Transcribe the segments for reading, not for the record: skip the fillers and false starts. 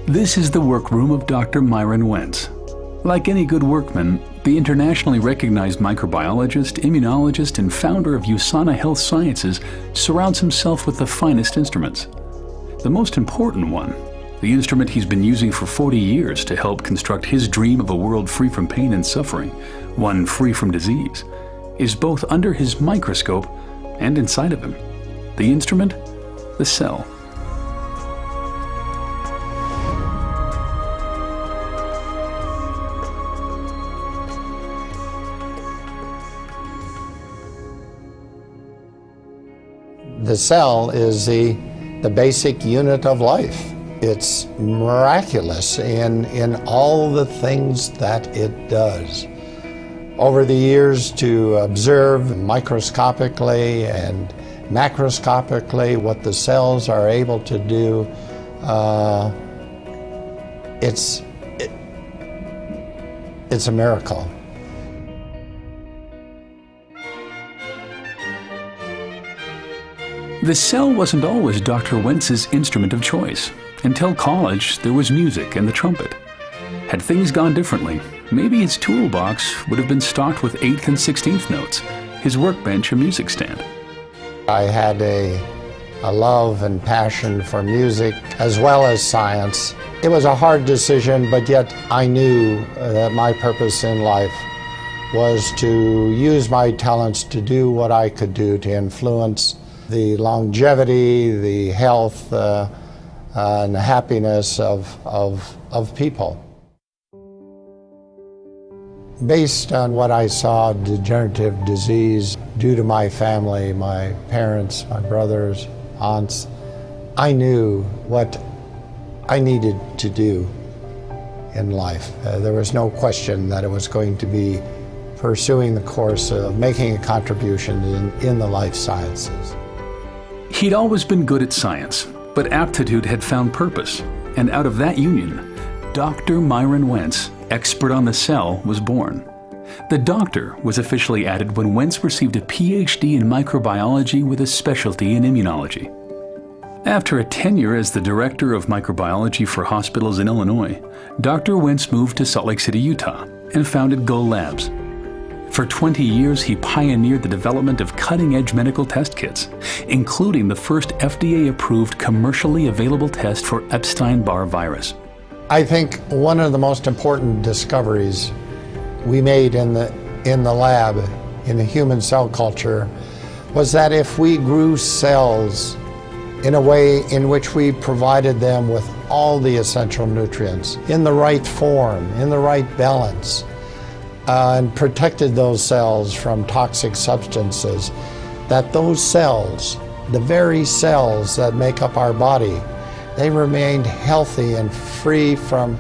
This is the workroom of Dr. Myron Wentz. Like any good workman, the internationally recognized microbiologist, immunologist, and founder of USANA Health Sciences surrounds himself with the finest instruments. The most important one, the instrument he's been using for 40 years to help construct his dream of a world free from pain and suffering, one free from disease, is both under his microscope and inside of him. The instrument, the cell. The cell is the basic unit of life. It's miraculous in all the things that it does. Over the years, to observe microscopically and macroscopically what the cells are able to do, it's a miracle. The cell wasn't always Dr. Wentz's instrument of choice. Until college, there was music and the trumpet. Had things gone differently, maybe his toolbox would have been stocked with 8th and 16th notes, his workbench a music stand. I had a love and passion for music as well as science. It was a hard decision, but yet I knew that my purpose in life was to use my talents to do what I could do to influence the longevity, the health, and the happiness of people. Based on what I saw, degenerative disease, due to my family, my parents, my brothers, aunts, I knew what I needed to do in life. There was no question that it was going to be pursuing the course of making a contribution in the life sciences. He'd always been good at science, but aptitude had found purpose, and out of that union, Dr. Myron Wentz, expert on the cell, was born. The doctor was officially added when Wentz received a PhD in microbiology with a specialty in immunology. After a tenure as the director of microbiology for hospitals in Illinois, Dr. Wentz moved to Salt Lake City, Utah, and founded Go Labs. For 20 years, he pioneered the development of cutting-edge medical test kits, including the first FDA-approved commercially available test for Epstein-Barr virus. I think one of the most important discoveries we made in the lab, in the human cell culture, was that if we grew cells in a way in which we provided them with all the essential nutrients, in the right form, in the right balance, and protected those cells from toxic substances, that those cells, the very cells that make up our body, they remained healthy and free from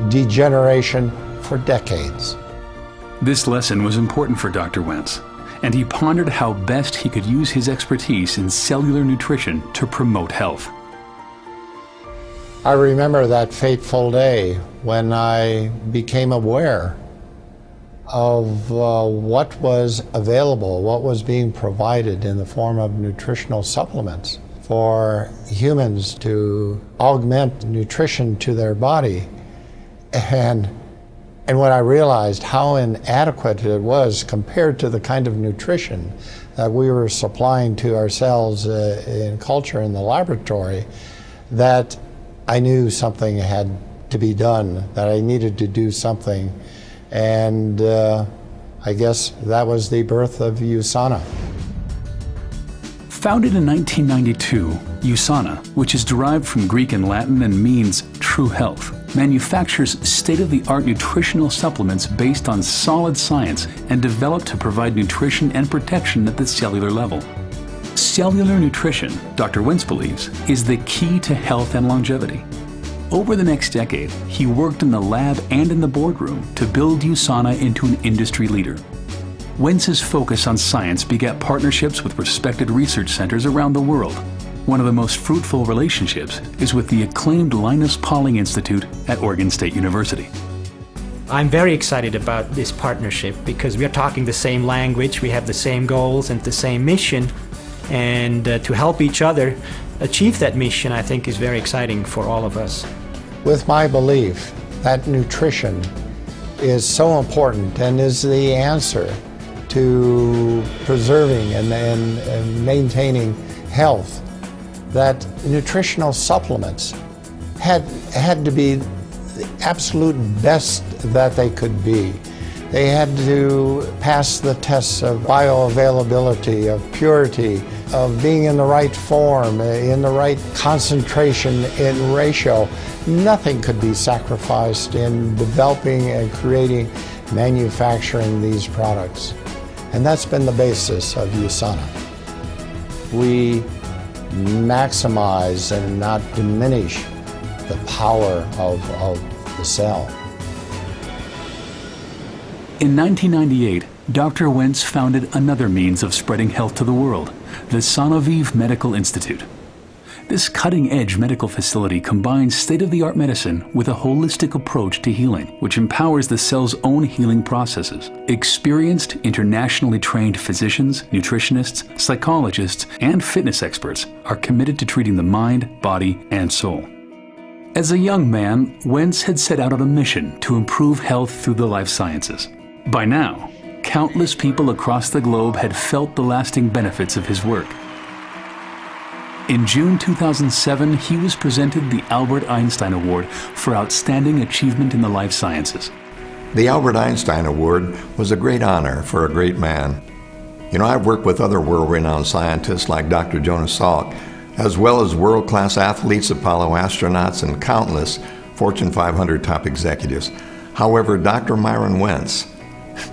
degeneration for decades. This lesson was important for Dr. Wentz, and he pondered how best he could use his expertise in cellular nutrition to promote health. I remember that fateful day when I became aware of what was available, what was being provided in the form of nutritional supplements for humans to augment nutrition to their body. And when I realized how inadequate it was compared to the kind of nutrition that we were supplying to ourselves in culture in the laboratory, that I knew something had to be done, that I needed to do something. And I guess that was the birth of USANA. Founded in 1992, USANA, which is derived from Greek and Latin and means true health, manufactures state-of-the-art nutritional supplements based on solid science and developed to provide nutrition and protection at the cellular level. Cellular nutrition, Dr. Wentz believes, is the key to health and longevity. Over the next decade, he worked in the lab and in the boardroom to build USANA into an industry leader. Wentz's focus on science begat partnerships with respected research centers around the world. One of the most fruitful relationships is with the acclaimed Linus Pauling Institute at Oregon State University. I'm very excited about this partnership because we are talking the same language, we have the same goals and the same mission, and to help each other achieve that mission, I think, is very exciting for all of us. with my belief that nutrition is so important and is the answer to preserving and maintaining health, that nutritional supplements had to be the absolute best that they could be. They had to pass the tests of bioavailability, of purity, of being in the right form, in the right concentration and ratio. Nothing could be sacrificed in developing and creating, manufacturing these products. And that's been the basis of USANA. We maximize and not diminish the power of the cell. In 1998, Dr. Wentz founded another means of spreading health to the world, the Sonovive Medical Institute. This cutting-edge medical facility combines state-of-the-art medicine with a holistic approach to healing, which empowers the cell's own healing processes. Experienced, internationally trained physicians, nutritionists, psychologists, and fitness experts are committed to treating the mind, body, and soul. As a young man, Wentz had set out on a mission to improve health through the life sciences. By now, countless people across the globe had felt the lasting benefits of his work. In June 2007, he was presented the Albert Einstein Award for Outstanding Achievement in the Life Sciences. The Albert Einstein Award was a great honor for a great man. You know, I've worked with other world-renowned scientists like Dr. Jonas Salk, as well as world-class athletes, Apollo astronauts, and countless Fortune 500 top executives. However, Dr. Myron Wentz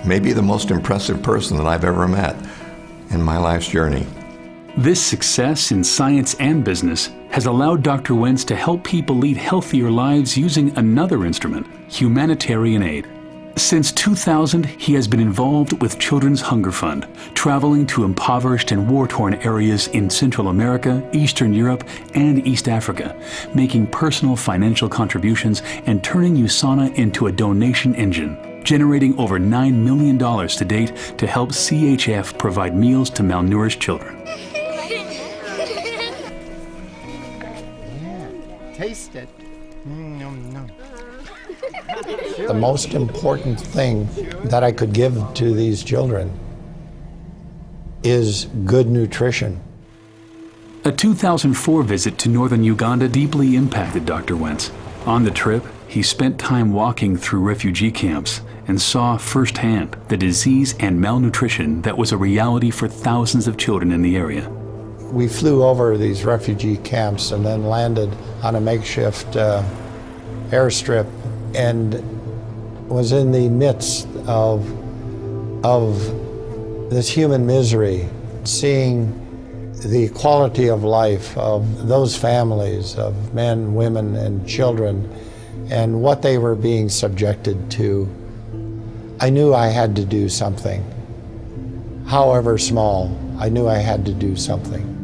may be the most impressive person that I've ever met in my life's journey. This success in science and business has allowed Dr. Wentz to help people lead healthier lives using another instrument, humanitarian aid. Since 2000, he has been involved with Children's Hunger Fund, traveling to impoverished and war-torn areas in Central America, Eastern Europe, and East Africa, making personal financial contributions and turning USANA into a donation engine, generating over $9 million to date to help CHF provide meals to malnourished children. Taste it. The most important thing that I could give to these children is good nutrition. A 2004 visit to northern Uganda deeply impacted Dr. Wentz. On the trip, he spent time walking through refugee camps and saw firsthand the disease and malnutrition that was a reality for thousands of children in the area. We flew over these refugee camps and then landed on a makeshift airstrip and was in the midst of this human misery, seeing the quality of life of those families of men, women, and children, and what they were being subjected to. I knew I had to do something. However small, I knew I had to do something.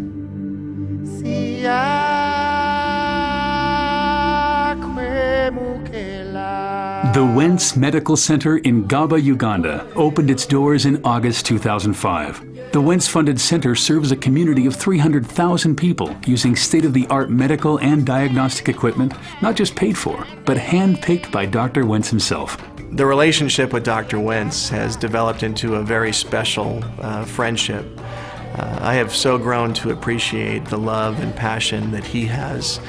The Wentz Medical Center in Gaba, Uganda, opened its doors in August 2005. The Wentz-funded center serves a community of 300,000 people using state-of-the-art medical and diagnostic equipment, not just paid for, but hand-picked by Dr. Wentz himself. The relationship with Dr. Wentz has developed into a very special friendship. I have so grown to appreciate the love and passion that he has.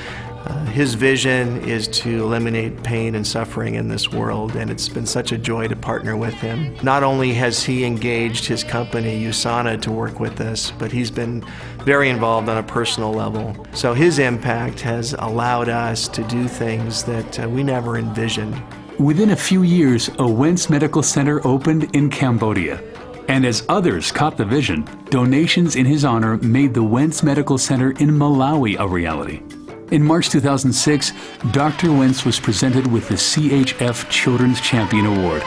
His vision is to eliminate pain and suffering in this world, and it's been such a joy to partner with him. Not only has he engaged his company, USANA, to work with us, but he's been very involved on a personal level. So his impact has allowed us to do things that we never envisioned. Within a few years, a Wentz Medical Center opened in Cambodia. And as others caught the vision, donations in his honor made the Wentz Medical Center in Malawi a reality. In March 2006, Dr. Wentz was presented with the CHF Children's Champion Award.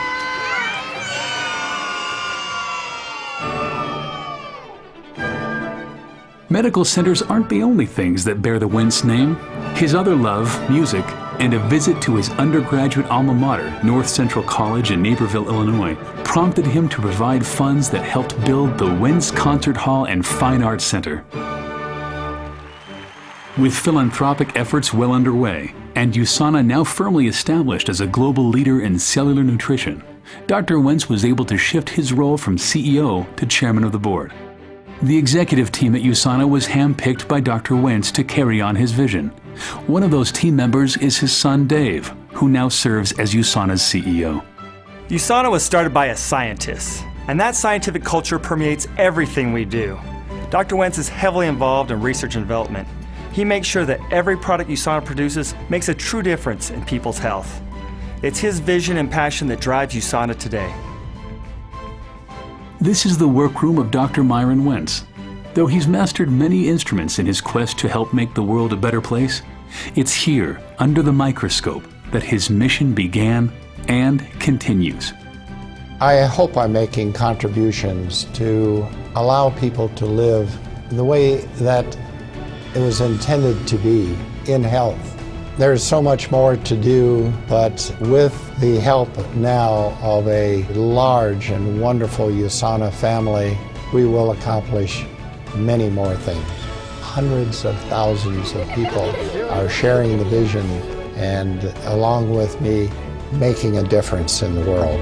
Medical centers aren't the only things that bear the Wentz name. His other love, music, and a visit to his undergraduate alma mater, North Central College in Naperville, Illinois, prompted him to provide funds that helped build the Wentz Concert Hall and Fine Arts Center. With philanthropic efforts well underway and USANA now firmly established as a global leader in cellular nutrition, Dr. Wentz was able to shift his role from CEO to chairman of the board. The executive team at USANA was handpicked by Dr. Wentz to carry on his vision. One of those team members is his son Dave, who now serves as USANA's CEO. USANA was started by a scientist, and that scientific culture permeates everything we do. Dr. Wentz is heavily involved in research and development. He makes sure that every product USANA produces makes a true difference in people's health. It's his vision and passion that drives USANA today. This is the workroom of Dr. Myron Wentz. Though he's mastered many instruments in his quest to help make the world a better place, it's here, under the microscope, that his mission began and continues. I hope I'm making contributions to allow people to live the way that it was intended to be, in health. There's so much more to do, but with the help now of a large and wonderful USANA family, we will accomplish many more things. Hundreds of thousands of people are sharing the vision and, along with me, making a difference in the world.